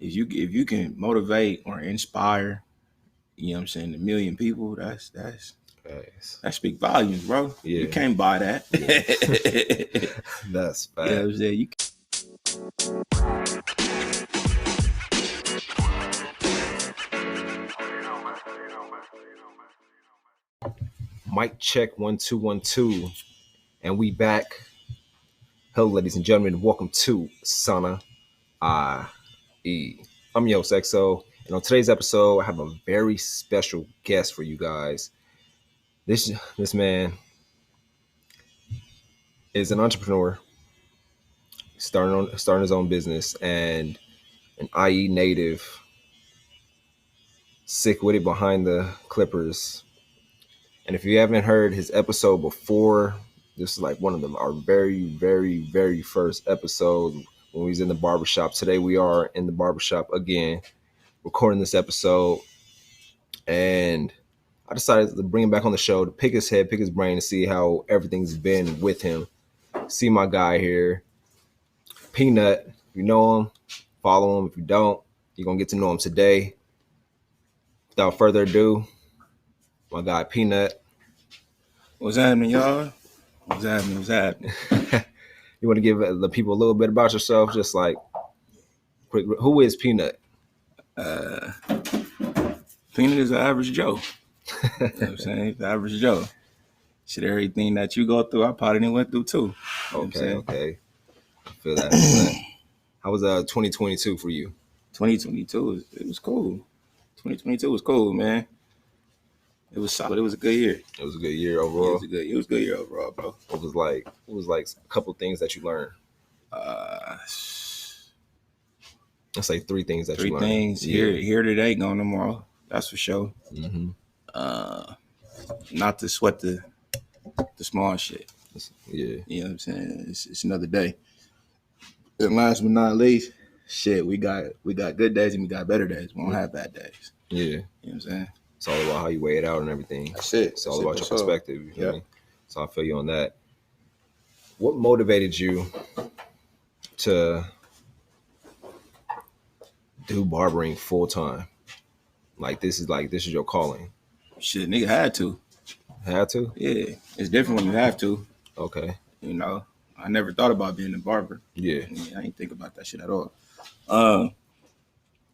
if you can motivate or inspire, you know what I'm saying, a million people, that speak volumes, bro. Yeah. You can't buy that. Yeah. That's fact. You know what I'm saying? Mic check 1 2 1 2, and we back. Hello, ladies and gentlemen, welcome to Sana IE. I'm Yo Sexo, and on today's episode, I have a very special guest for you guys. This man is an entrepreneur, starting his own business, and an IE native, sick with it behind the Clippers. And if you haven't heard his episode before, this is like one of our very, very, very first episodes when we was in the barbershop. Today we are in the barbershop again, recording this episode. And I decided to bring him back on the show to pick his head, pick his brain, to see how everything's been with him. See my guy here, Peanut. If you know him, follow him. If you don't, you're going to get to know him today. Without further ado, my guy, Peanut. What's happening, y'all? What's happening? You want to give the people a little bit about yourself? Just like, quick, who is Peanut? Peanut is the average Joe. You know what I'm saying? The average Joe. Shit, everything that you go through, I probably didn't went through too. You know Okay. I feel that. How was 2022 for you? 2022, it was cool. 2022 was cool, man. It was solid. It was a good year. It was a good year overall. It was a good year overall, bro. It was like a couple things that you learned. Let's say three things that you learned. 3 things here today, gone tomorrow. That's for sure. Mm-hmm. Not to sweat the small shit. Yeah. You know what I'm saying? It's another day. And last but not least, shit, we got good days and we got better days. We don't have bad days. Yeah. You know what I'm saying? It's all about how you weigh it out and everything. That's it. It's all about your perspective. You feel me? So I feel you on that. What motivated you to do barbering full time? Like this is your calling. Shit, nigga had to. Had to? Yeah. It's different when you have to. Okay. You know, I never thought about being a barber. Yeah. I didn't think about that shit at all.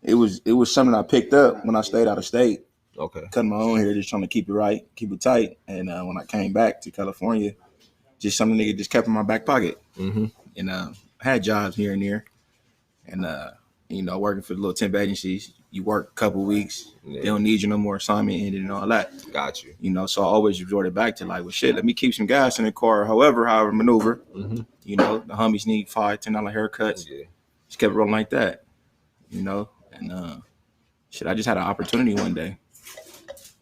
It was something I picked up when I stayed out of state. Okay. Cutting my own hair, just trying to keep it right, keep it tight. And when I came back to California, just something nigga just kept in my back pocket. Mm-hmm. And I had jobs here and there. And, working for the little temp agencies, you work a couple weeks, They don't need you no more, assignment ended and all that. Got you. You know, so I always resorted back to like, well, shit, let me keep some gas in the car, however maneuver. Mm-hmm. You know, the homies need $5, $10 haircuts. Yeah. Just kept rolling like that, you know. And I just had an opportunity one day.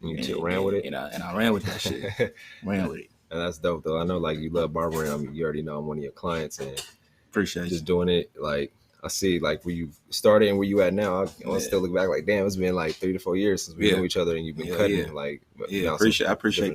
You ran with it? And I ran with that shit. Ran with it. And that's dope, though. I know, like, you love barbering. I mean, you already know I'm one of your clients. And appreciate just doing it, like, I see, like, where you started and where you at now. I still look back like, damn, it's been, like, 3 to 4 years since we know each other and you've been cutting. Yeah. Like, I appreciate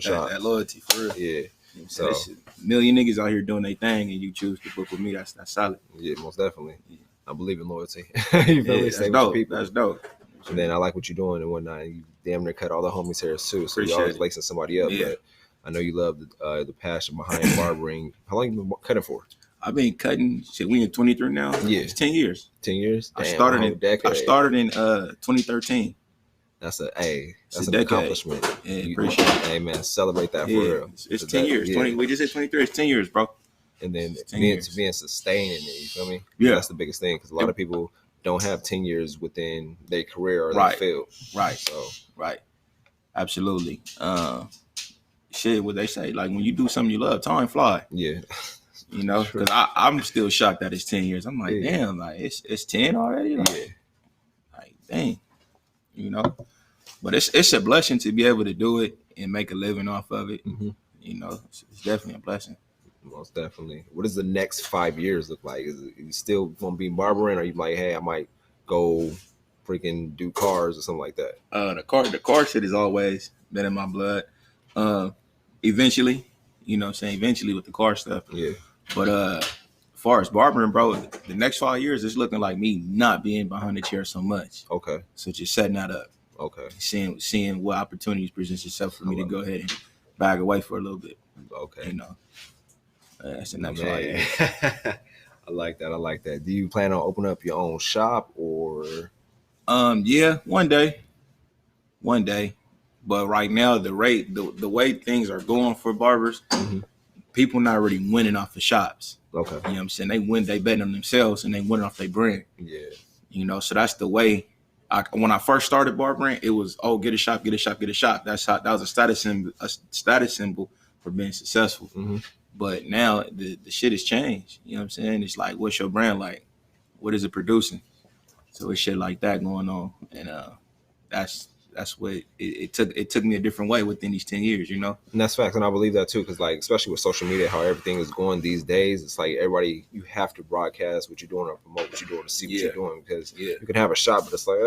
that loyalty, for real. Yeah. You know, so, a million niggas out here doing their thing and you choose to book with me, that's solid. Yeah, most definitely. Yeah. I believe in loyalty. You feel me? That's dope. That's dope. And then I like what you're doing and whatnot. You damn near cut all the homies' hair too. So you're always lacing somebody up. Yeah. But I know you love the passion behind barbering. How long have you been cutting for? I've been cutting. Shit, we in 23 now. Yeah, it's 10 years. 10 years. Damn, I started in 2013. That's an accomplishment. Yeah, appreciate it. Hey man, celebrate that for real. It's 10 years. Yeah. 20. We just said 23. It's 10 years, bro. And then being sustained in it. You feel me? Yeah, that's the biggest thing because a lot of people don't have 10 years within their career or their field. Right. So absolutely. Shit, what they say, like when you do something you love, time fly. Yeah. You know, because I'm still shocked that it's 10 years. I'm like, damn, like it's 10 already. Like, like, dang. You know, but it's a blessing to be able to do it and make a living off of it. Mm-hmm. You know, it's definitely a blessing. Most definitely. What does the next 5 years look like? Is it, you still gonna be barbering, or are you like, hey, I might go freaking do cars or something like that? The car shit has always been in my blood. Eventually, you know what I'm saying? Eventually with the car stuff. Yeah. But far as barbering, bro, the next 5 years it's looking like me not being behind the chair so much. Okay. So just setting that up. Okay. Seeing what opportunities present itself for me to go ahead and bag away for a little bit. Okay. You know. That's the next 5 years. I like that. Do you plan on opening up your own shop or? Yeah, one day. But right now, the way things are going for barbers, people not really winning off the shops. Okay. You know what I'm saying? They bet on themselves and they win off their brand. Yeah. You know, so that's the way. When I first started barbering, it was get a shop. That was a status symbol for being successful. Mm-hmm. But now the shit has changed. You know what I'm saying? It's like, what's your brand like? What is it producing? So it's shit like that going on, and that's what it took. It took me a different way within these 10 years, you know. And that's facts, and I believe that too, because like especially with social media, how everything is going these days, it's like everybody you have to broadcast what you're doing or promote what you're doing to see what you're doing, because you can have a shop, but it's like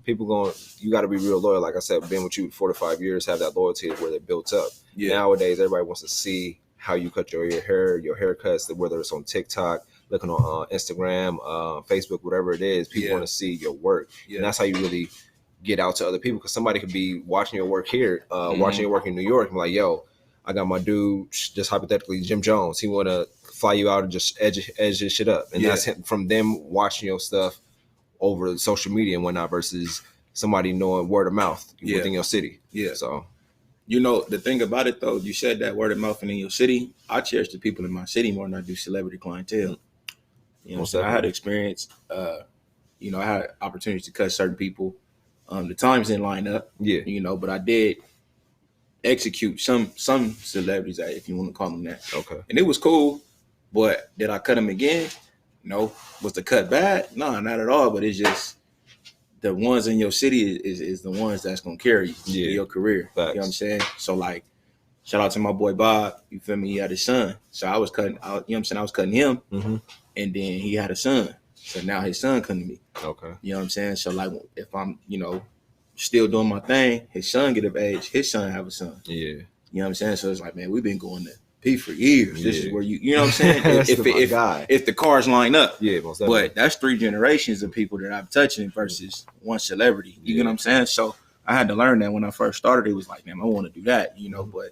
people going. You got to be real loyal. Like I said, being with you 4 to 5 years, have that loyalty where they're built up. Yeah. Nowadays, everybody wants to see how you cut your hair, your haircuts, whether it's on TikTok, looking on Instagram, Facebook, whatever it is. People want to see your work, and that's how you really get out to other people, because somebody could be watching your work here, watching your work in New York, and be like, yo, I got my dude, just hypothetically, Jim Jones. He want to fly you out and just edge this shit up. And that's from them watching your stuff over social media and whatnot versus somebody knowing word of mouth within your city. Yeah. So, you know, the thing about it, though, you said that word of mouth in your city. I cherish the people in my city more than I do celebrity clientele. You know, so I had experience, I had opportunities to cut certain people. The times didn't line up, you know, but I did execute some celebrities, if you want to call them that. Okay. And it was cool, but did I cut them again? No. Was the cut bad? No, not at all. But it's just the ones in your city is the ones that's gonna carry you in your career. Facts. You know what I'm saying? So like, shout out to my boy Bob. You feel me? He had a son, so I was cutting. You know what I'm saying? I was cutting him, and then he had a son. So now his son come to me. Okay. You know what I'm saying? So like, if I'm, still doing my thing, his son get of age, his son have a son. Yeah. You know what I'm saying? So it's like, man, we've been going to P for years. This is where you know what I'm saying? if the cars line up. Yeah, most definitely. But that's 3 generations of people that I'm touching versus one celebrity. You know what I'm saying? So I had to learn that when I first started. It was like, man, I want to do that, but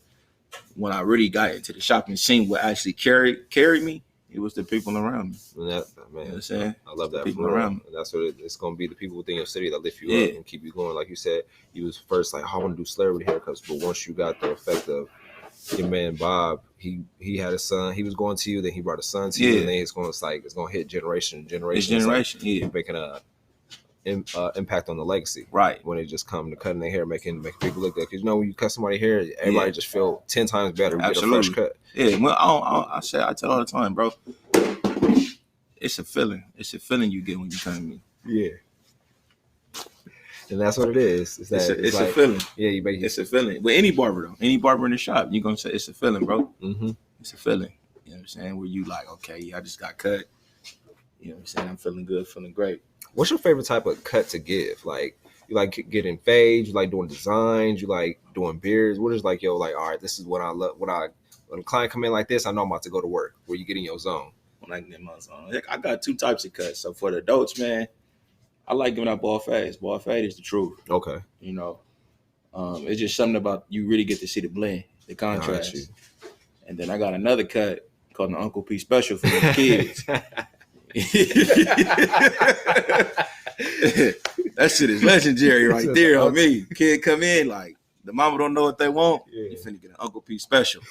when I really got into the shopping scene, what actually carried me, it was the people around me. Man, you know what I'm saying? I love that. People around me. And that's what it's going to be, the people within your city that lift you up and keep you going. Like you said, you was first like, I want to do celebrity haircuts, but once you got the effect of your man Bob, he had a son, he was going to you, then he brought a son to you, and then it's going to hit generation. Like making a impact on the legacy, right? When it just come to cutting their hair, making people look good. Because when you cut somebody's hair, everybody just feel 10 times better. Absolutely. Get a fresh cut. Yeah, well, I tell all the time, bro. It's a feeling. It's a feeling you get when you come to me. Yeah. And that's what it is. It's a feeling. Yeah, it's a feeling. With any barber though, any barber in the shop, you're gonna say it's a feeling, bro. Mm-hmm. It's a feeling. You know what I'm saying? Where you like, okay, I just got cut. You know what I'm saying? I'm feeling good, feeling great. What's your favorite type of cut to give? Like, you like getting fades, you like doing designs, you like doing beards. What is like, all right, this is what I love. When a client come in like this, I know I'm about to go to work. Where you get in your zone. When I get in my zone, I got 2 types of cuts. So for the adults, man, I like giving out ball fades. Ball fade is the truth. Okay. It's just something about you really get to see the blend, the contrast. And then I got another cut called the Uncle P Special for the kids. That shit is legendary right there on me. Kid come in like the mama don't know what they want. You finna get an Uncle P Special.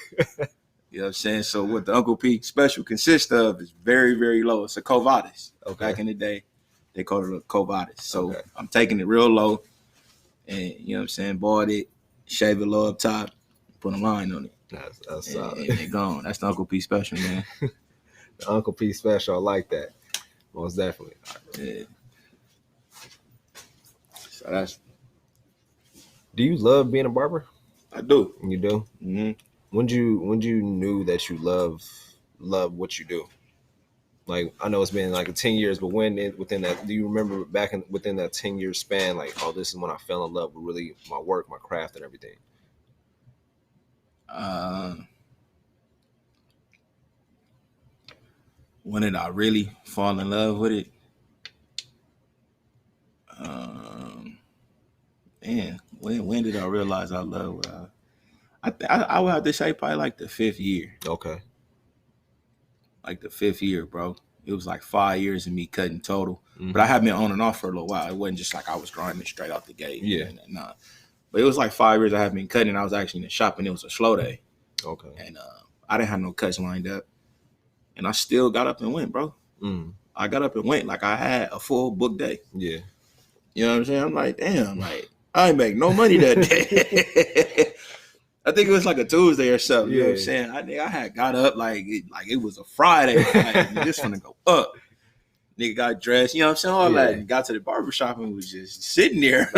You know what I'm saying? So what the Uncle P Special consists of is very, very low. It's a Covadis. Back in the day, they called it a Covadis. So I'm taking it real low, and you know what I'm saying, bought it, shave it low up top, put a line on it. That's solid. And they're gone. That's the Uncle P Special, man. The Uncle P Special, I like that. Most definitely. Yeah. So that's. Do you love being a barber? I do. You do? Mm-hmm. When you knew that you love what you do? Like, I know it's been like 10 years, but within that, do you remember within that 10-year span, like, oh, this is when I fell in love with really my work, my craft, and everything? when did I really fall in love with it? Man, when did I realize I love what I would have to say probably like the 5th year. Okay. Like the 5th year, bro. It was like 5 years of me cutting total. Mm-hmm. But I had been on and off for a little while. It wasn't just like I was grinding straight out the gate. Yeah. Nah. But it was like 5 years I had been cutting. I was actually in the shop and it was a slow day. Okay. And I didn't have no cuts lined up. And I still got up and went, bro. I got up and went like I had a full book day. Yeah. You know what I'm saying? I'm like, damn, like I ain't make no money that day. I think it was like a Tuesday or something. You know what I'm saying? I had got up like it was a Friday. Like, just finna go up. Nigga got dressed, you know what I'm saying? All that. And got to the barber shop and was just sitting there.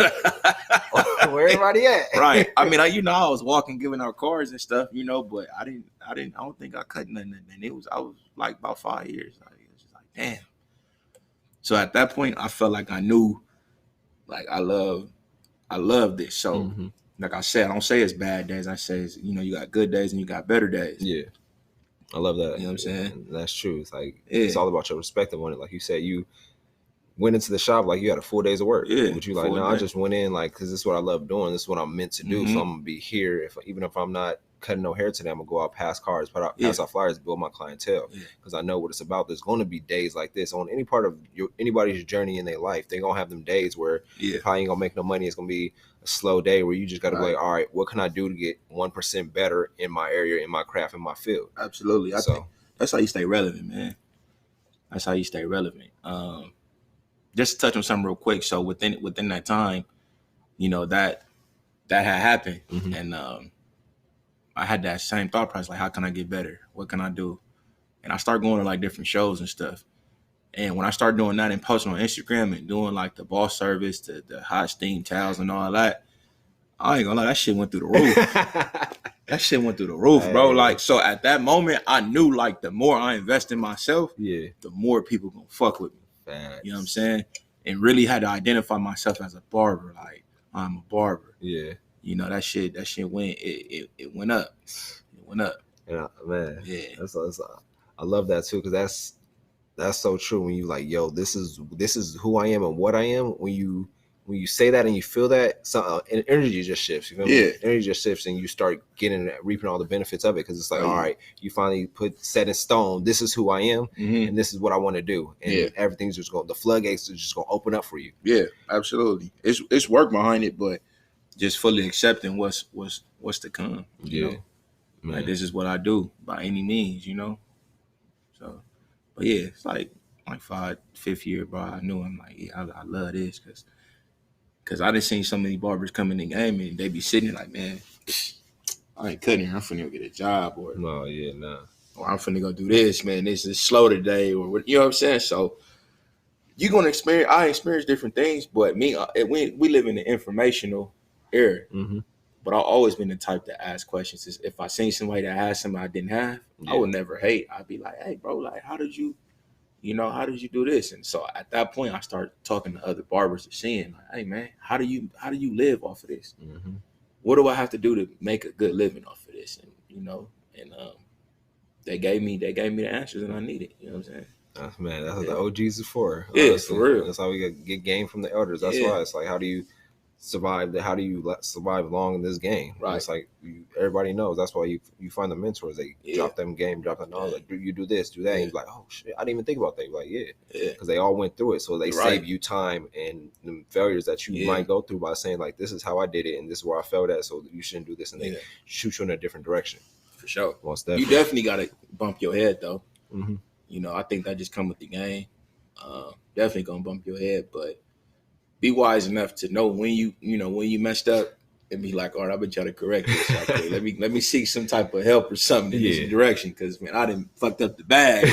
Where everybody at? Right. I mean, I was walking, giving out cards and stuff, but I don't think I cut nothing. And I was like about 5 years. Like, it was just like, damn. So at that point, I felt like I knew, like, I love this. So, like I said, I don't say it's bad days. I say it's, you got good days and you got better days. Yeah. I love that. You know what I'm saying? That's true. It's like, it's all about your perspective on it. Like you said, you went into the shop like you had a full day's of work. Yeah. But you like, no, I just went in like, because this is what I love doing. This is what I'm meant to do. So I'm going to be here. Even if I'm not cutting no hair today, I'm going to go out, pass cards, pass out flyers, build my clientele. Because I know what it's about. There's going to be days like this on any part of anybody's journey in their life. They're going to have them days where you probably ain't going to make no money. It's going to be a slow day where you just got to be like, all right, what can I do to get 1% better in my area, in my craft, in my field? Absolutely. I think that's how you stay relevant, man. That's how you stay relevant. Just to touch on something real quick. So within that time, that had happened. And I had that same thought process, like, how can I get better? What can I do? And I started going to like different shows and stuff. And when I started doing that and posting on Instagram and doing like the boss service, the hot steam towels and all that, I ain't gonna lie, that shit went through the roof. That shit went through the roof, bro. Like, so at that moment, I knew like the more I invest in myself, the more people gonna fuck with me. Facts. You know what I'm saying? And really had to identify myself as a barber. Like, I'm a barber. Yeah. That shit went, it went up. It went up. Yeah, man. Yeah. I love that too, because that's so true. When you like, yo, this is who I am and what I am. When you say that and you feel that, energy just shifts. You feel me? Energy just shifts, and you start reaping all the benefits of it. Because it's like, all right, you finally set in stone. This is who I am, and this is what I want to do. And everything's just going. The floodgates are just going to open up for you. Yeah, absolutely. It's work behind it, but just fully accepting what's to come. You know? Like, this is what I do by any means. So, but yeah, it's like 5th year, bro. I knew I'm like, I love this because I done seen so many barbers come in the game and they be sitting there like, man, I ain't cutting here. I'm finna go get a job, or no, or I'm finna go do this, man. This is slow today, or what, you know what I'm saying? So you're gonna experience. I experience different things, but we live in the informational era. But I've always been the type to ask questions. If I seen somebody that had something I didn't have, I would never hate. I'd be like, hey, bro, like, how did you do this? And so at that point, I start talking to other barbers and seeing, like, hey, man, how do you live off of this? What do I have to do to make a good living off of this? And they gave me the answers that I needed. You know what I'm saying? Man, that's what the OGs is for. Yeah, honestly. For real. That's how we get game from the elders. That's why it's like, how do you survive long in this game? Right. It's like everybody knows. That's why you find the mentors. They drop them game, drop that knowledge. Like, you do this, do that. And you're like, oh shit, I didn't even think about that. You're like, because they all went through it, so they save you time and the failures that you might go through by saying, like, this is how I did it and this is where I failed at, so you shouldn't do this, and they shoot you in a different direction. For sure. Most definitely. You definitely got to bump your head though. I think that just come with the game. Definitely gonna bump your head, but be wise enough to know when you messed up and be like, all right, I've been trying to correct this. Okay, let me seek some type of help or something in this direction, because, man, I done fucked up the bag.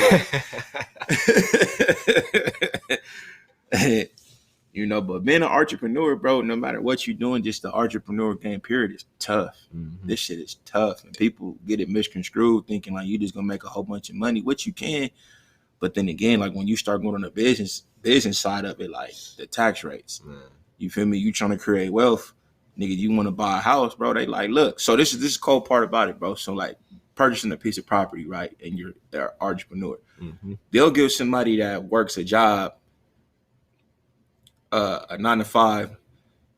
But being an entrepreneur, bro, no matter what you're doing, just the entrepreneur game period is tough. This shit is tough, and people get it misconstrued, thinking like you just gonna make a whole bunch of money, which you can. But then again, like, when you start going on the business side of it, like the tax rates, you feel me? You trying to create wealth, nigga. You want to buy a house, bro? They like, look. So this is the cold part about it, bro. So, like, purchasing a piece of property, right? And you're an entrepreneur. They'll give somebody that works a job, a 9 to 5,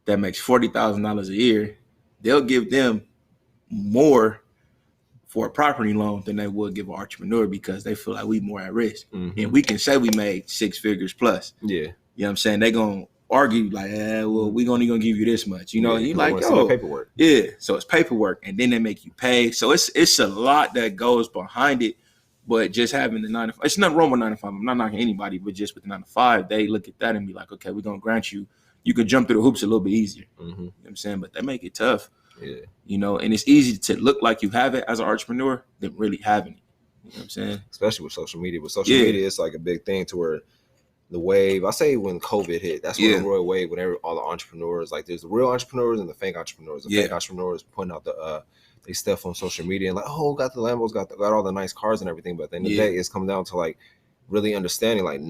that makes $40,000 a year. They'll give them more for a property loan than they would give an entrepreneur because they feel like we more at risk. And we can say we made 6 figures plus. Yeah. You know what I'm saying? They gonna argue like, well, we only gonna give you this much. You know, and you like, yo, paperwork. Yeah. So it's paperwork, and then they make you pay. So it's a lot that goes behind it. But just having the 9 to 5, it's nothing wrong with 9 to 5. I'm not knocking anybody, but just with the 9 to 5, they look at that and be like, okay, we're gonna grant you. You could jump through the hoops a little bit easier. You know what I'm saying? But they make it tough. Yeah. You know, and it's easy to look like you have it as an entrepreneur than really having it. You know what I'm saying? Especially with social media. With social media, it's like a big thing to where the wave, I say when COVID hit, that's when the royal wave, whenever all the entrepreneurs, like there's the real entrepreneurs and the fake entrepreneurs. The fake entrepreneurs putting out they stuff on social media and like, oh, got the Lambos, got all the nice cars and everything. But at the end of the day, it's come down to like really understanding like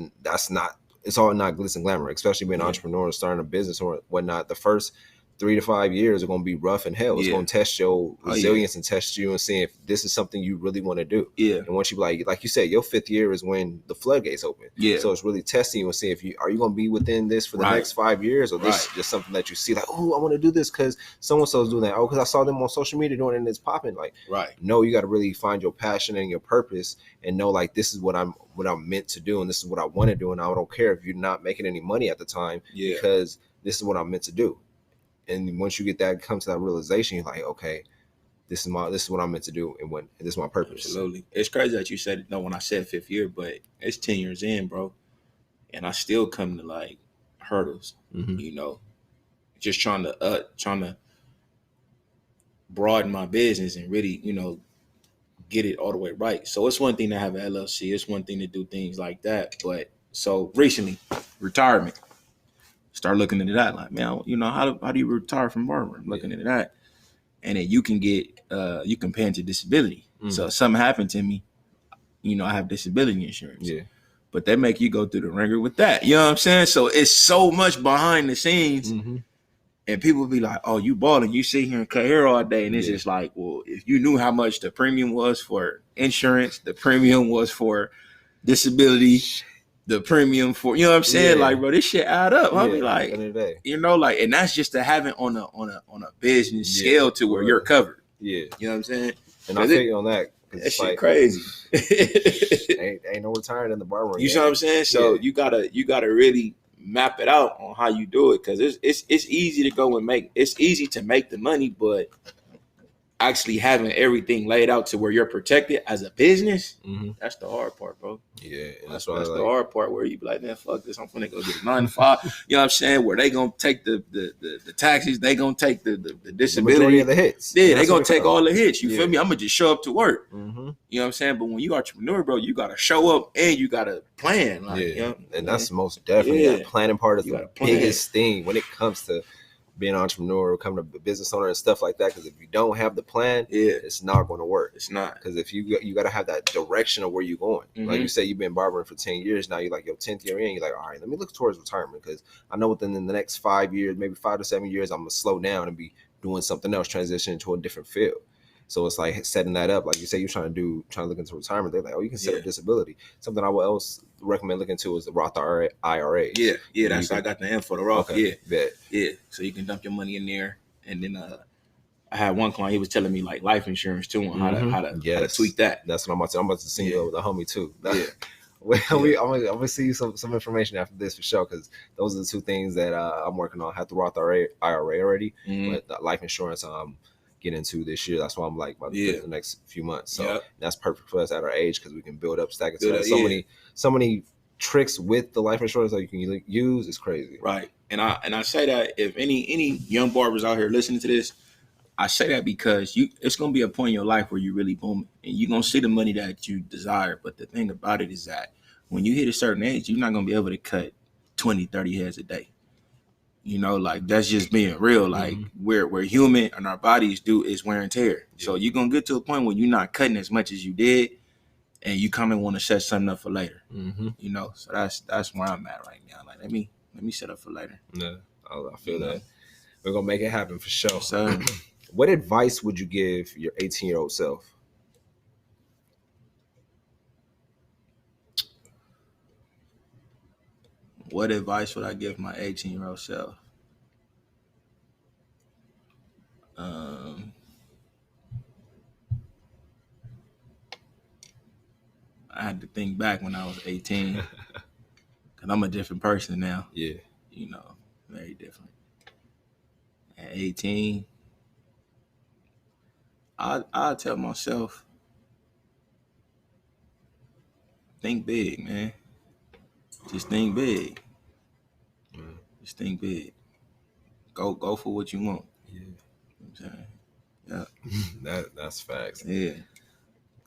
it's all not glitz and glamour, especially being an entrepreneur and starting a business or whatnot. The first 3 to 5 years are going to be rough and hell. It's going to test your resilience and test you and seeing if this is something you really want to do. Yeah. And once you like you said, your 5th year is when the floodgates open. Yeah. So it's really testing you and seeing if are you going to be within this for the next 5 years, or this is just something that you see like, oh, I want to do this because so-and-so's doing that. Oh, because I saw them on social media doing it and it's popping. Like, no, you got to really find your passion and your purpose and know like this is what I'm meant to do and this is what I want to do. And I don't care if you're not making any money at the time because this is what I'm meant to do. And once you come to that realization, you're like, okay, this is what I'm meant to do, and this is my purpose. Absolutely, it's crazy that you said it. No, when I said 5th year, but it's 10 years in, bro, and I still come to like hurdles. You know, just trying to broaden my business and really, you know, get it all the way right. So it's one thing to have an LLC. It's one thing to do things like that. But so recently, retirement. Start looking into that, like, man, you know, how do you retire from Barber? I'm looking into that, and then you can get you can pay into disability. So if something happened to me, you know, I have disability insurance. Yeah, but they make you go through the ringer with that. You know what I'm saying? So it's so much behind the scenes, and people be like, "Oh, you balling? You sit here and cut hair all day," and it's just like, well, if you knew how much the premium was for insurance, the premium was for disability. The premium for, you know what I'm saying? Like, bro, this shit add up. I'll be like, you know, like, and that's just to have it on a business scale to where you're covered. Yeah. You know what I'm saying? And I feel you on that. That shit like, crazy. ain't no retiring in the barber. You see what I'm saying? So you gotta really map it out on how you do it. Cause it's easy to go and it's easy to make the money, but actually having everything laid out to where you're protected as a business, that's the hard part, bro. Yeah, and that's the hard part where you be like, man, fuck this, I'm gonna go get a 9 to 5. You know what I'm saying? Where they gonna take the taxes, they gonna take the disability, of the hits. Yeah, they gonna take all the hits. You feel me? I'm gonna just show up to work. You know what I'm saying? But when you entrepreneur, bro, you gotta show up and you gotta plan. Like, you know, and that's most definitely that planning part is the biggest thing when it comes to being an entrepreneur, becoming a business owner and stuff like that. Because if you don't have the plan, it's not going to work. It's not. Because if you got to have that direction of where you're going. Like you say, you've been barbering for 10 years now. You're like your 10th year in. You're like, all right, let me look towards retirement because I know within the next 5 years, maybe 5 to 7 years, I'm gonna slow down and be doing something else, transition into a different field. So it's like setting that up. Like you say, you're trying to look into retirement. They're like, oh, you can set a disability. Something I would else recommend looking into is the Roth IRA. Yeah, that's I got the info for the Roth. Okay, yeah. So you can dump your money in there, and then I had one client. He was telling me like life insurance too, and how to tweak that. That's what I'm about to. I'm about to send you over the homie too. I'm gonna see you some information after this for sure, because those are the two things that I'm working on. I have the Roth IRA already, but the life insurance get into this year. That's why I'm like about the next few months. So that's perfect for us at our age because we can build up, stack it. So there's so many tricks with the life insurance that you can use. It's crazy, right? And I say that if any young barbers out here listening to this, I say that because it's gonna be a point in your life where you really booming and you're gonna see the money that you desire. But the thing about it is that when you hit a certain age, you're not gonna be able to cut 20, 30 hairs a day. You know, like that's just being real. Like we're human and our bodies is wear and tear. So you're gonna get to a point where you're not cutting as much as you did, and you come and want to set something up for later. You know, so that's where I'm at right now. Like let me set up for later. Yeah, I feel that. We're gonna make it happen for sure. So, what advice would you give your 18-year-old self? What advice would I give my 18-year-old self? I had to think back when I was 18, because I'm a different person now. Yeah. You know, very different. At 18, I tell myself, think big, man. Just think big. Just think big. Go for what you want. Yeah. You know what I'm saying? Yeah. That's facts. Yeah.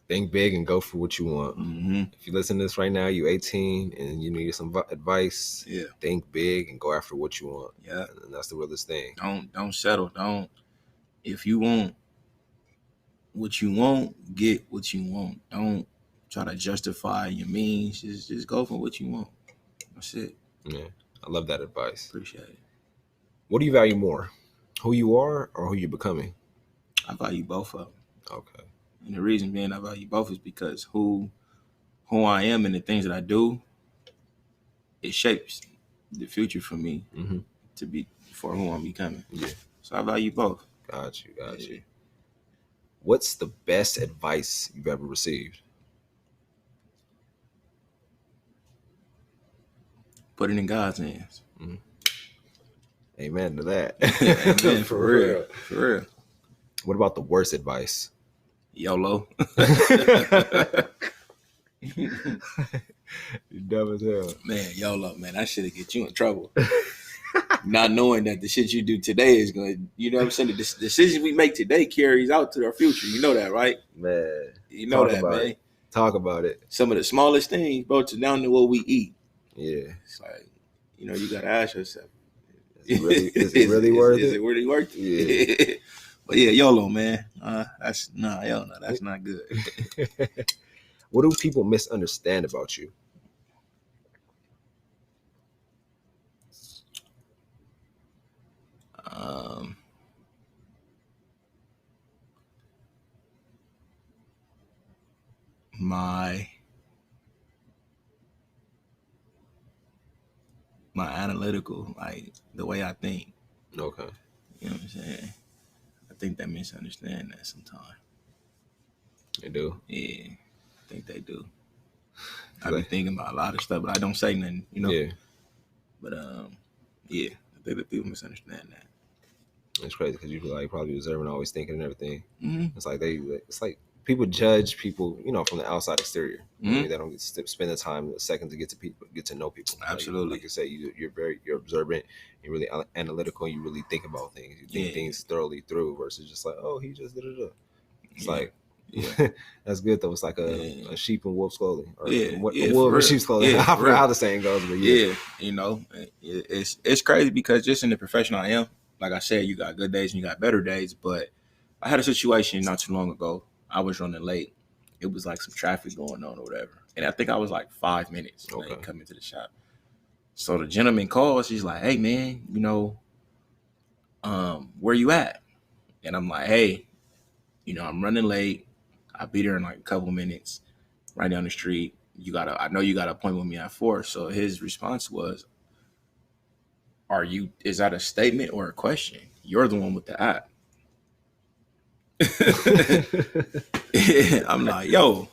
Think big and go for what you want. Mm-hmm. If you listen to this right now, you 18 and you need some advice. Yeah. Think big and go after what you want. Yeah. And that's the realest thing. Don't settle. If you want what you want, get what you want. Don't try to justify your means. Just go for what you want. That's it. Yeah. I love that advice. Appreciate it. What do you value more? Who you are or who you're becoming? I value both of them. Okay. And the reason being I value both is because who I am and the things that I do, it shapes the future for me to be for who I'm becoming. Yeah. So I value both. Got you. What's the best advice you've ever received? Put it in God's hands. Mm-hmm. Amen to that. Amen. For real. What about the worst advice? YOLO. You dumb as hell. Man, YOLO, man. That shit'll get you in trouble. Not knowing that the shit you do today is going to, you know what I'm saying? The decisions we make today carries out to our future. You know that, right? Man. You know that, man. Talk about it. Some of the smallest things, bro, to down to what we eat. Yeah. It's like, you know, you got to ask yourself. Is it really worth it? Is it really worth it? Yeah. But yeah, YOLO, man. That's not good. What do people misunderstand about you? My analytical, like the way I think. Okay. You know what I'm saying? I think they misunderstand that sometimes. They do? Yeah, I think they do. I be thinking about a lot of stuff, but I don't say nothing, you know? Yeah. But, yeah, I think that people misunderstand that. It's crazy because you probably observing, always thinking and everything. Mm-hmm. It's like people judge people, you know, from the outside exterior. Mm-hmm. I mean, they don't get to spend the time, the second to get to know people. Absolutely. Like you say, you're observant, you're really analytical, you really think about things. You think things thoroughly through versus just like, oh, he just did it. It's like, that's good though. It's like a sheep in wolf's clothing, or a wolf in sheep's clothing. I forgot how the saying goes, but you know, it's crazy because just in the profession I am, like I said, you got good days and you got better days. But I had a situation not too long ago. I was running late. It was like some traffic going on or whatever, and I think I was like 5 minutes late coming to the shop. So the gentleman calls. He's like, "Hey man, you know, where you at?" And I'm like, "Hey, you know, I'm running late. I'll be there in like a couple minutes, right down the street. I know you got an appointment with me at 4. So his response was, is that a statement or a question? You're the one with the app. I'm like, yo,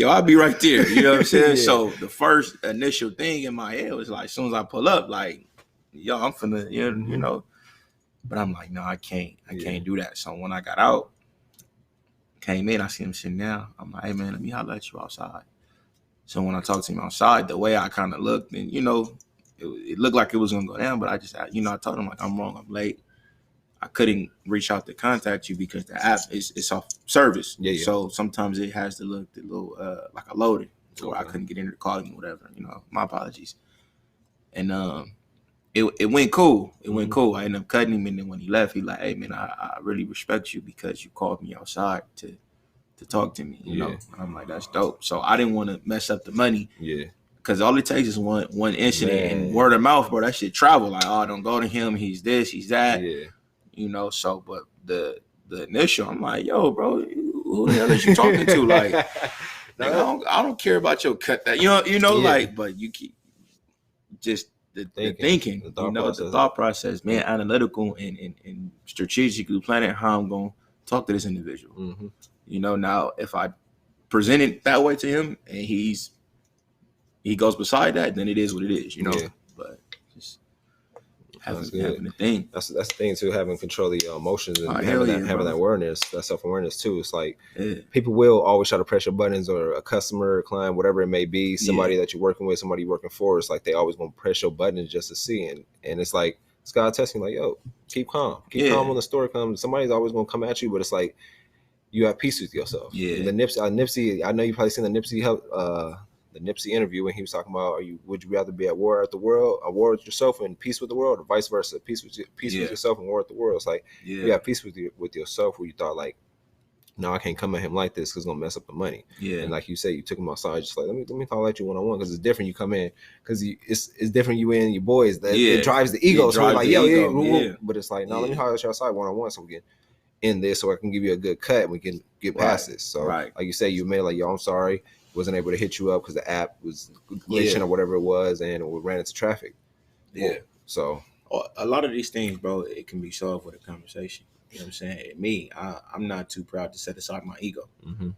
I'll be right there. You know what I'm saying? Yeah. So the first initial thing in my head was like, as soon as I pull up, like, yo, I'm finna, you know. But I'm like, no, I can't do that. So when I got out, came in, I see him sitting down. I'm like, hey man, let me holler at you outside. So when I talked to him outside, the way I kind of looked, and you know, it looked like it was gonna go down, but I just, I told him like, I'm wrong, I'm late. I couldn't reach out to contact you because the app is off service. Yeah. So sometimes it has to look the little like a loading, so I couldn't get in to call him or whatever. You know, my apologies. And it went cool. It went cool. I ended up cutting him, and then when he left, he like, hey man, I really respect you because you called me outside to talk to me. You know, and I'm like, that's dope. So I didn't want to mess up the money. Yeah. Because all it takes is one incident and word of mouth, bro. That shit travel. Like, oh, don't go to him. He's this, he's that. Yeah. You know. So, but the initial, I'm like, yo, bro, who the hell is you talking to? Like, Nigga, I don't care about your cut that. Like, but you keep just the thinking, the thought process, man, analytical and strategically planning how I'm going to talk to this individual. Mm-hmm. Now if I present it that way to him and he goes beside that, then it is what it is, Yeah. But just having the thing. That's the thing too, having control of your emotions and having that awareness, that self-awareness too. It's like people will always try to press your buttons, or a customer, a client, whatever it may be, somebody that you're working with, somebody you're working for. It's like they always want to press your buttons just to see. And it's like it's God testing, like, yo, keep calm. Keep calm when the story comes. Somebody's always gonna come at you, but it's like you have peace with yourself. Yeah. And the Nipsey, I know you've probably seen the Nipsey interview when he was talking about, would you rather be at war with yourself and peace with the world, or vice versa, peace with yourself and war with the world? It's like you have peace with yourself, where you thought like, no, I can't come at him like this because it's gonna mess up the money. Yeah. And like you say, you took him outside, just like let me talk at you one-on-one, because it's different. You come in because it's different. You and your boys, that it drives the ego. So we're like, but it's like, no, let me holler at you outside one-on-one so we can end this, so I can give you a good cut and we can get past this. So like you say, you made like, yo, I'm sorry, wasn't able to hit you up because the app was glitching or whatever it was, and we ran into traffic. So a lot of these things, bro, it can be solved with a conversation. You know what I'm saying? Me, I'm not too proud to set aside my ego. Mm-hmm.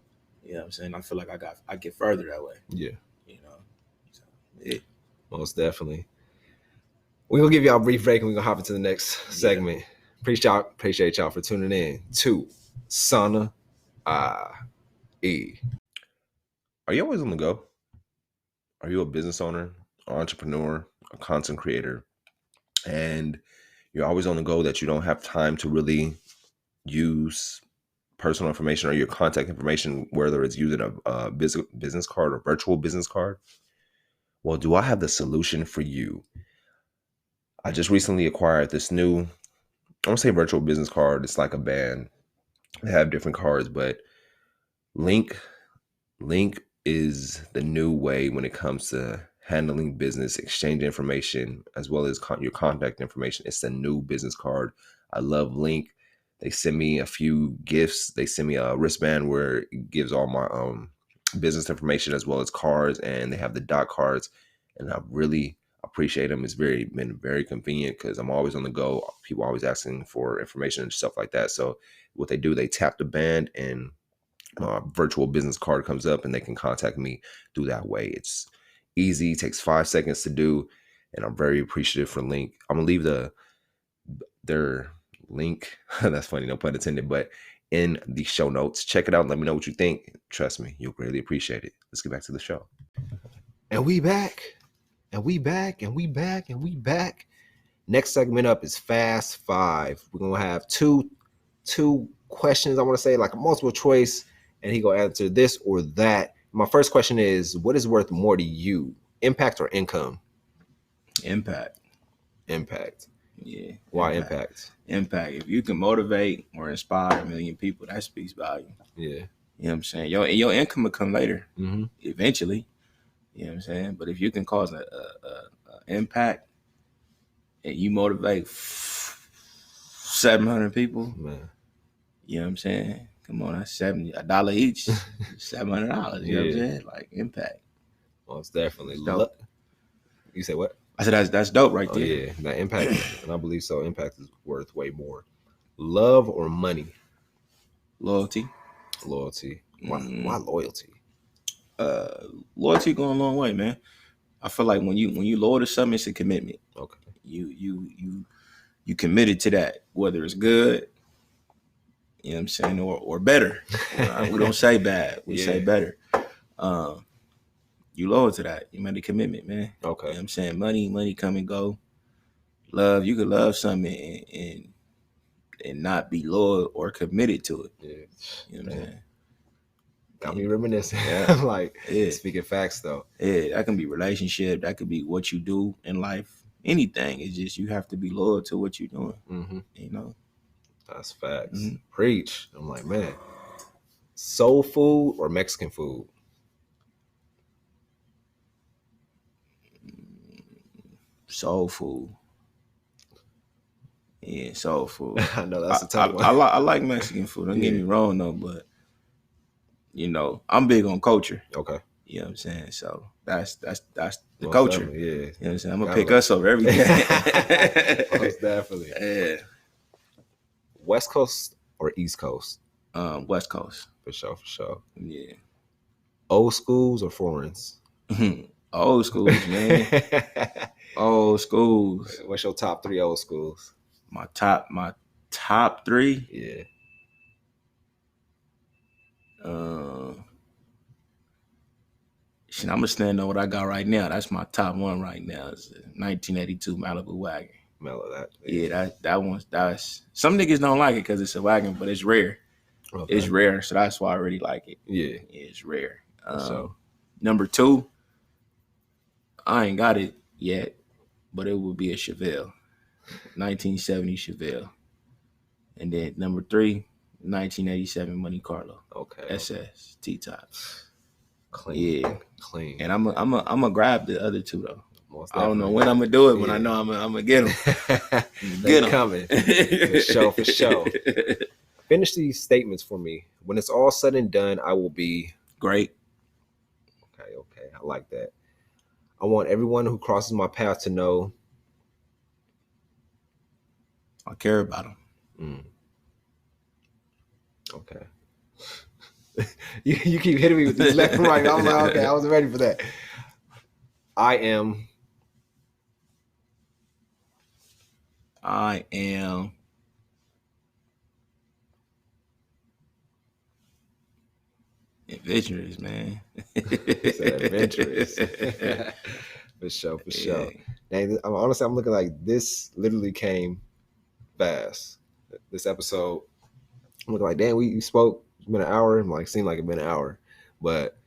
You know what I'm saying? I feel like I get further that way. Yeah. So, most definitely. We're gonna give y'all a brief break and we're gonna hop into the next segment. Appreciate y'all for tuning in to Sana E. Are you always on the go? Are you a business owner, entrepreneur, a content creator, and you're always on the go that you don't have time to really use personal information or your contact information, whether it's using a business card or virtual business card? Well, do I have the solution for you? I just recently acquired this new, I won't say virtual business card. It's like a band. They have different cards, but Link is the new way when it comes to handling business, exchange information, as well as your contact information. It's the new business card. I love Link. They send me a few gifts. They send me a wristband where it gives all my business information as well as cards, and they have the dot cards, and I really appreciate them. It's been very convenient because I'm always on the go. People are always asking for information and stuff like that. So what they do, they tap the band and virtual business card comes up and they can contact me through that way. It's easy, takes 5 seconds to do, and I'm very appreciative for Link. I'm gonna leave their link, that's funny, no pun intended, but in the show notes. Check it out and let me know what you think. Trust me, you'll greatly appreciate it. Let's get back to the show. And we back. Next segment up is Fast Five. We're gonna have two questions, I want to say, like a multiple choice, and he gonna answer this or that. My first question is, what is worth more to you, impact or income? Impact. Yeah. Why impact? Impact. If you can motivate or inspire 1 million people, that speaks volume. Yeah. You know what I'm saying? Your income will come later, eventually. You know what I'm saying? But if you can cause a impact and you motivate 700 people, man, you know what I'm saying? Come on, that's $1 each, $700. You know what I'm saying? Like impact. Well, it's definitely dope. You say what? I said that's dope right there. Yeah, that impact, and I believe so. Impact is worth way more. Love or money? Loyalty. Why loyalty? Loyalty going a long way, man. I feel like when you loyal to something, it's a commitment. Okay. You committed to that, whether it's good, you know what I'm saying, or better. We don't say bad, we say better. You loyal to that. You made a commitment, man. Okay. You know what I'm saying? Money come and go. Love, you could love something and not be loyal or committed to it. Yeah. You know what I'm saying? Got me reminiscing. I'm like, speaking facts though. Yeah, that can be relationship. That could be what you do in life. Anything. It's just you have to be loyal to what you're doing. Mm-hmm. You know? That's facts. Mm-hmm. Preach. I'm like, man, soul food or Mexican food? Soul food. Yeah, soul food. I know that's a tough one. I like Mexican food. Don't get me wrong though, but you know, I'm big on culture. Okay. You know what I'm saying? So that's the Most culture. definitely, yeah. You know what I'm saying? I'm gonna Gotta pick us over everything. Most definitely. Yeah. West Coast or East Coast? West Coast. For sure. Yeah. Old schools or foreigns? Old schools, man. Old schools. What's your top 3 old schools? My top 3. Yeah. Shit, I'm gonna stand on what I got right now. That's my top one right now. It's a 1982 Malibu wagon. Mellow that. Yeah, that's some niggas don't like it because it's a wagon, but it's rare. Okay. It's rare, so that's why I really like it. Yeah. It's rare. So Number 2, I ain't got it yet, but it would be a Chevelle, 1970 Chevelle. And then number 3, 1987 Monte Carlo. Okay. SS T-top. Clean. Yeah. Clean. And I'm gonna grab the other 2 though. Most I don't know definitely. when I'm gonna do it, but I know I'm gonna get them. They coming. For sure. Finish these statements for me. When it's all said and done, I will be great. Okay. I like that. I want everyone who crosses my path to know I care about them. Okay. you keep hitting me with these left and right. I was like, okay, I wasn't ready for that. I am adventurous, man. Adventurous. For sure. Dang, honestly, I'm looking like this literally came fast. This episode, I'm looking like, damn, we spoke. It's been an hour. I'm like, seemed like it's been an hour, but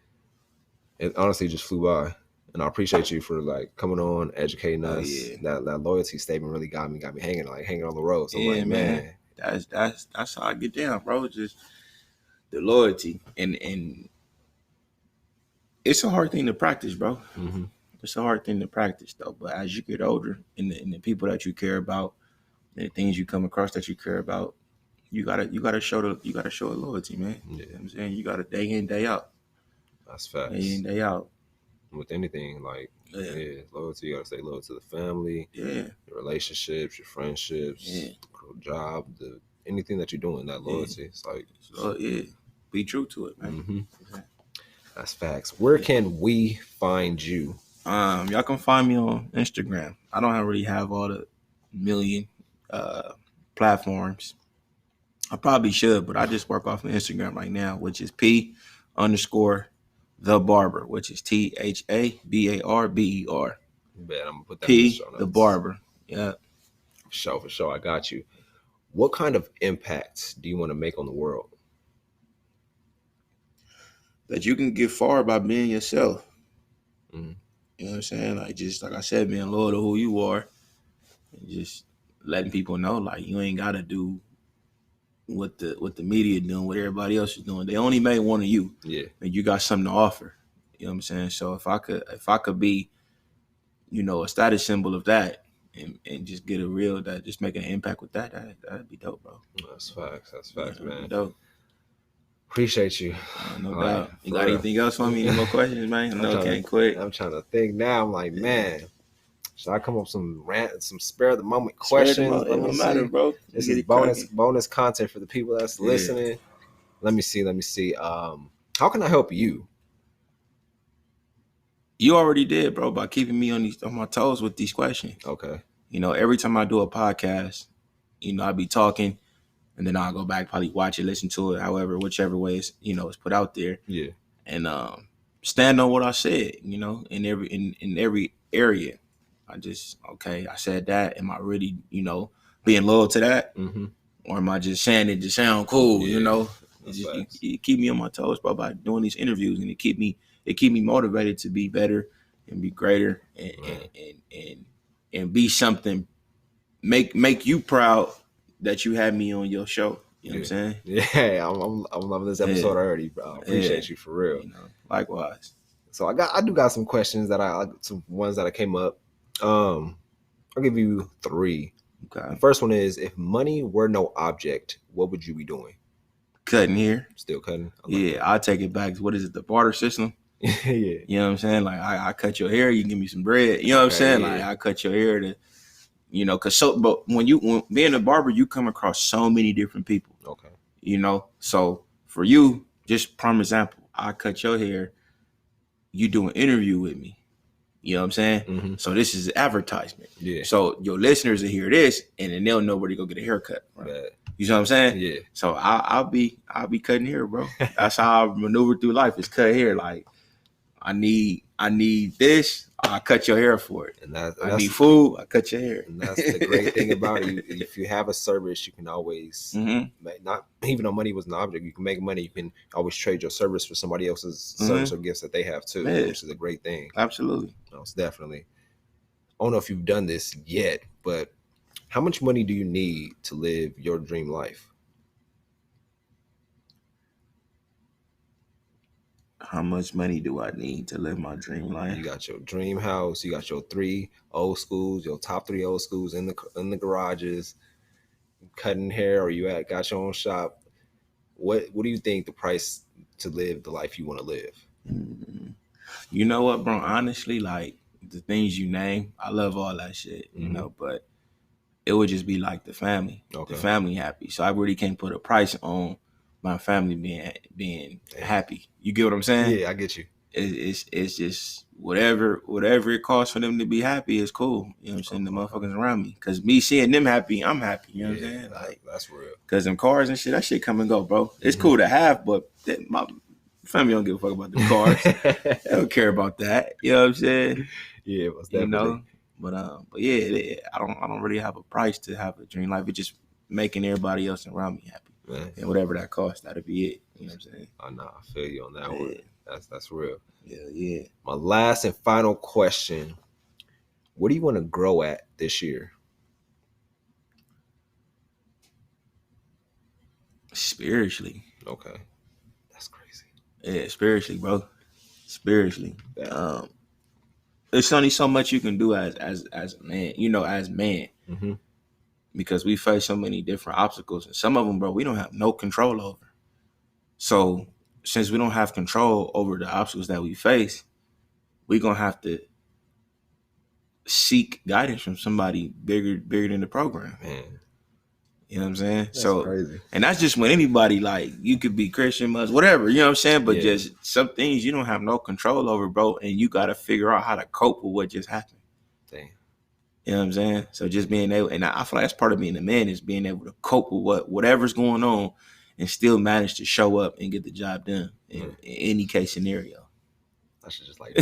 it honestly just flew by. And I appreciate you for like coming on, educating us. Yeah. That loyalty statement really got me hanging on the road. So I'm like, man. That's how I get down, bro. Just the loyalty, and it's a hard thing to practice, bro. Mm-hmm. It's a hard thing to practice, though. But as you get older, and the people that you care about, the things you come across that you care about, you gotta show a loyalty, man. Yeah. You know what I'm saying? You gotta day in, day out. That's facts. Day in, day out. With anything, like loyalty, you gotta stay loyal to the family, your relationships, your friendships, job, anything that you're doing, that loyalty. It's like be true to it, man. Mm-hmm. That's facts. Where can we find you? Y'all can find me on Instagram. I don't really have all the million platforms. I probably should, but I just work off of Instagram right now, which is P_the Barber, which is THABARBER. Bet I'm gonna put that P the Barber. Yeah. For sure. I got you. What kind of impact do you want to make on the world? That you can get far by being yourself. Mm-hmm. You know what I'm saying? Like I said, being loyal to who you are, and just letting people know, like, you ain't gotta do what the media doing, what everybody else is doing. They only made one of you. Yeah. And you got something to offer. You know what I'm saying? So if I could be, you know, a status symbol of that and just get a real that just make an impact with that'd be dope, bro. That's facts. That's facts, man. Dope. Appreciate you. No doubt. You got anything else for me? Any more questions, man? I know I can't quit. I'm trying to think now. I'm like, man, should I come up with some spare of the moment questions? It don't matter, bro. This is bonus content for the people that's listening. Let me see. How can I help you? You already did, bro, by keeping me on my toes with these questions. Okay. You know, every time I do a podcast, you know, I be talking, and then I'll go back, probably watch it, listen to it, whichever way it's put out there. Yeah. And stand on what I said, you know, in every area. I said that. Am I really, being loyal to that? Mm-hmm. Or am I just saying it to sound cool, you know? It keep me on my toes, bro, by doing these interviews, and it keep me motivated to be better and be greater and be something, make you proud that you had me on your show. You know what I'm saying? Yeah, I'm loving this episode already, bro. I appreciate you for real. Likewise. So I do got some questions some ones that I came up. I'll give you 3. Okay. The first one is, if money were no object, what would you be doing? cutting hair. Still cutting. I'll take it back to what is it, the barter system? Yeah. You know what I'm saying? Like I cut your hair, you give me some bread. You know what I'm saying? Like I cut your hair to, you know, but when being a barber, you come across so many different people. Okay. You know, so for you, just prime example, I cut your hair, you do an interview with me. You know what I'm saying? Mm-hmm. So this is advertisement. Yeah. So your listeners will hear this, and then they'll know where to go get a haircut. Right? You know what I'm saying? Yeah. So I'll be cutting hair, bro. That's how I maneuver through life. Is cut hair. Like I need this. I cut your hair for it. And I need food. I cut your hair. And that's the great thing about it. If you have a service, you can always not even though money was an object. You can make money. You can always trade your service for somebody else's service or gifts that they have too, which is a great thing. Absolutely. No, it's definitely. I don't know if you've done this yet, but how much money do you need to live your dream life? How much money do I need to live my dream life? You got your dream house. You got your 3 old schools, your top 3 old schools in the garages, cutting hair, or you got your own shop. What do you think the price to live the life you want to live? You know what, bro? Honestly, like the things you name, I love all that shit, you know, but it would just be like the family. The family happy. So I really can't put a price on my family being happy. You get what I'm saying? Yeah, I get you. It's just whatever it costs for them to be happy is cool. You know what I'm saying? The motherfuckers around me. Cause me seeing them happy, I'm happy. You know what I'm saying? Like that's real. Cause them cars and shit, that shit come and go, bro. It's cool to have, but my family don't give a fuck about the cars. They don't care about that. You know what I'm saying? Yeah, most definitely. You know? But yeah, I don't really have a price to have a dream life. It's just making everybody else around me happy. Man. And whatever that costs, that'll be it. You know what I'm saying? I know. I feel you on that one. That's real. Yeah. My last and final question. What do you want to grow at this year? Spiritually. Okay. That's crazy. Yeah, spiritually, bro. Spiritually. Yeah. It's only so much you can do as a man, you know, as man. Mm-hmm. Because we face so many different obstacles, and some of them, bro, we don't have no control over. So since we don't have control over the obstacles that we face, we're gonna have to seek guidance from somebody bigger than the program. Man. You know what I'm saying? That's so crazy. And that's just when anybody, like, you could be Christian, Muslim, whatever, you know what I'm saying? But just some things you don't have no control over, bro, and you gotta figure out how to cope with what just happened. Damn. You know what I'm saying? So just being able, and I feel like that's part of being a man, is being able to cope with whatever's going on and still manage to show up and get the job done in any case scenario. That's just like,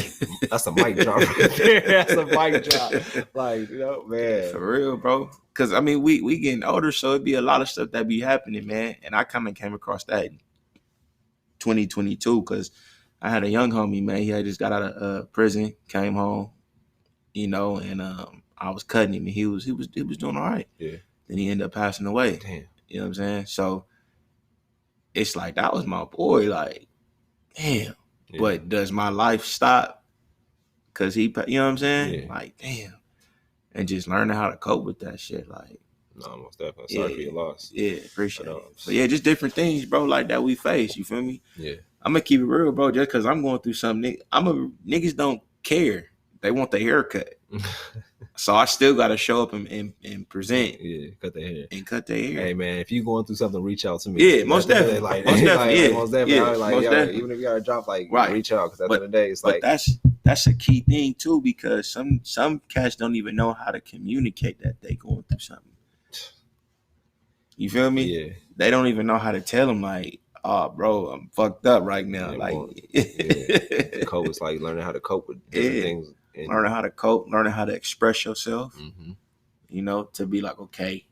that's a mic drop right there. That's a mic drop. Like, you know, man. For real, bro. Because, I mean, we getting older, so it'd be a lot of stuff that be happening, man. And I kind of came across that in 2022 because I had a young homie, man. He had just got out of prison, came home, you know, and I was cutting him, and he was doing all right. Yeah. Then he ended up passing away. Damn. You know what I'm saying? So it's like, that was my boy. Like, damn. Yeah. But does my life stop? Because he, you know what I'm saying? Yeah. Like, damn. And just learning how to cope with that shit. Like, no, most definitely. Sorry for your loss. Yeah, appreciate it. But yeah, just different things, bro, like that we face. You feel me? Yeah. I'm going to keep it real, bro, just because I'm going through something. Niggas don't care. They want their haircut. So I still got to show up and present. Yeah, cut their hair. And cut their hair. Hey, man, if you going through something, reach out to me. Yeah, most definitely. Like, most definitely. Most definitely. Like, even if you got to drop, like, reach out. Because at the end of the day, it's like. That's a key thing, too, because some cats don't even know how to communicate that they going through something. You feel me? Yeah. They don't even know how to tell them, like, oh, bro, I'm fucked up right now. The cope is like learning how to cope with different things. Learning how to cope, learning how to express yourself, you know, to be like, okay,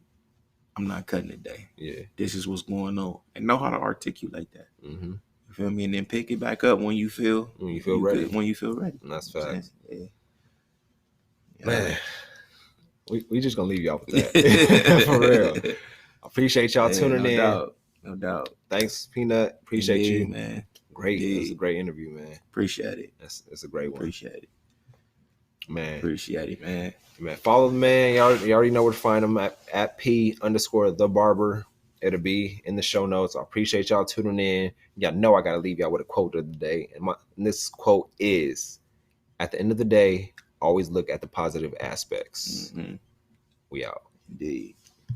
I'm not cutting today. Yeah. This is what's going on. And know how to articulate that. Mm-hmm. You feel me? And then pick it back up when you feel ready. When you feel ready. And that's facts. Yeah. Man, we just going to leave y'all with that. For real. Appreciate y'all tuning in. No doubt. Thanks, Peanut. Appreciate you, man. Great. It was a great interview, man. Appreciate it. It's a great one. Appreciate it. Man. Appreciate it, man. Follow the man. You already know where to find him at P_the Barber. It'll be in the show notes. I appreciate y'all tuning in. Y'all know I got to leave y'all with a quote of the day. And this quote is, at the end of the day, always look at the positive aspects. Mm-hmm. We out. Indeed.